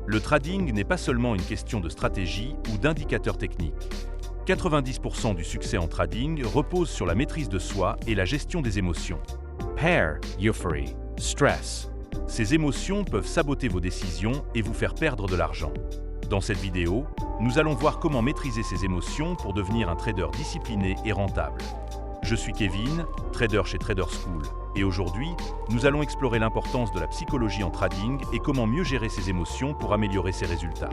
Le trading n'est pas seulement une question de stratégie ou d'indicateurs techniques. 90% du succès en trading repose sur la maîtrise de soi et la gestion des émotions. Pair, euphorie, stress. Ces émotions peuvent saboter vos décisions et vous faire perdre de l'argent. Dans cette vidéo, nous allons voir comment maîtriser ces émotions pour devenir un trader discipliné et rentable. Je suis Kevin, trader chez Trader School, et aujourd'hui, nous allons explorer l'importance de la psychologie en trading et comment mieux gérer ses émotions pour améliorer ses résultats.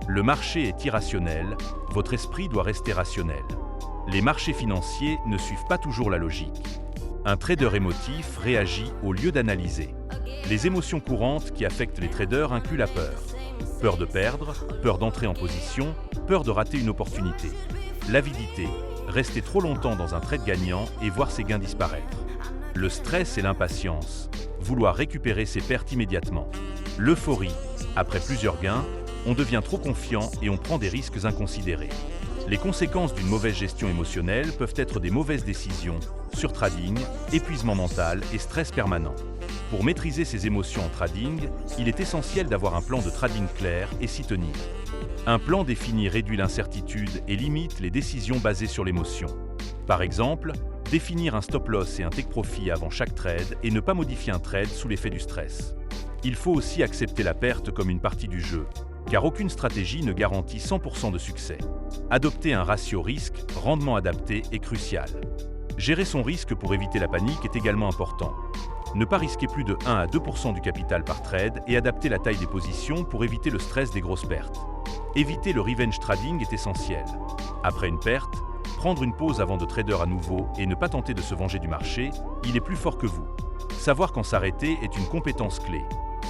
Le marché est irrationnel, votre esprit doit rester rationnel. Les marchés financiers ne suivent pas toujours la logique. Un trader émotif réagit au lieu d'analyser. Les émotions courantes qui affectent les traders incluent la peur. Peur de perdre, peur d'entrer en position, peur de rater une opportunité. L'avidité, rester trop longtemps dans un trade gagnant et voir ses gains disparaître. Le stress et l'impatience, vouloir récupérer ses pertes immédiatement. L'euphorie, après plusieurs gains, on devient trop confiant et on prend des risques inconsidérés. Les conséquences d'une mauvaise gestion émotionnelle peuvent être des mauvaises décisions, surtrading, épuisement mental et stress permanent. Pour maîtriser ses émotions en trading, il est essentiel d'avoir un plan de trading clair et s'y tenir. Un plan défini réduit l'incertitude et limite les décisions basées sur l'émotion. Par exemple, définir un stop-loss et un take-profit avant chaque trade et ne pas modifier un trade sous l'effet du stress. Il faut aussi accepter la perte comme une partie du jeu, car aucune stratégie ne garantit 100% de succès. Adopter un ratio risque-rendement adapté est crucial. Gérer son risque pour éviter la panique est également important. Ne pas risquer plus de 1 à 2% du capital par trade et adapter la taille des positions pour éviter le stress des grosses pertes. Éviter le revenge trading est essentiel. Après une perte, prendre une pause avant de trader à nouveau et ne pas tenter de se venger du marché, il est plus fort que vous. Savoir quand s'arrêter est une compétence clé.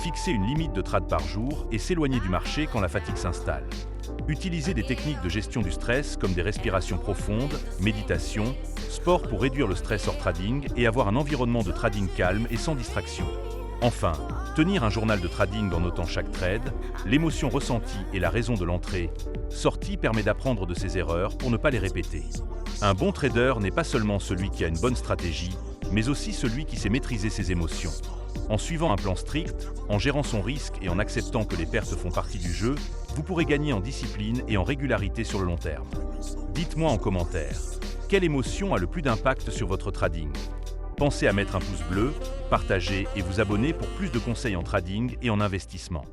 Fixer une limite de trades par jour et s'éloigner du marché quand la fatigue s'installe. Utiliser des techniques de gestion du stress comme des respirations profondes, méditation, sport pour réduire le stress hors trading et avoir un environnement de trading calme et sans distraction. Enfin, tenir un journal de trading en notant chaque trade, l'émotion ressentie et la raison de l'entrée-sortie permet d'apprendre de ses erreurs pour ne pas les répéter. Un bon trader n'est pas seulement celui qui a une bonne stratégie, mais aussi celui qui sait maîtriser ses émotions. En suivant un plan strict, en gérant son risque et en acceptant que les pertes font partie du jeu, vous pourrez gagner en discipline et en régularité sur le long terme. Dites-moi en commentaire, quelle émotion a le plus d'impact sur votre trading? Pensez à mettre un pouce bleu, partager et vous abonner pour plus de conseils en trading et en investissement.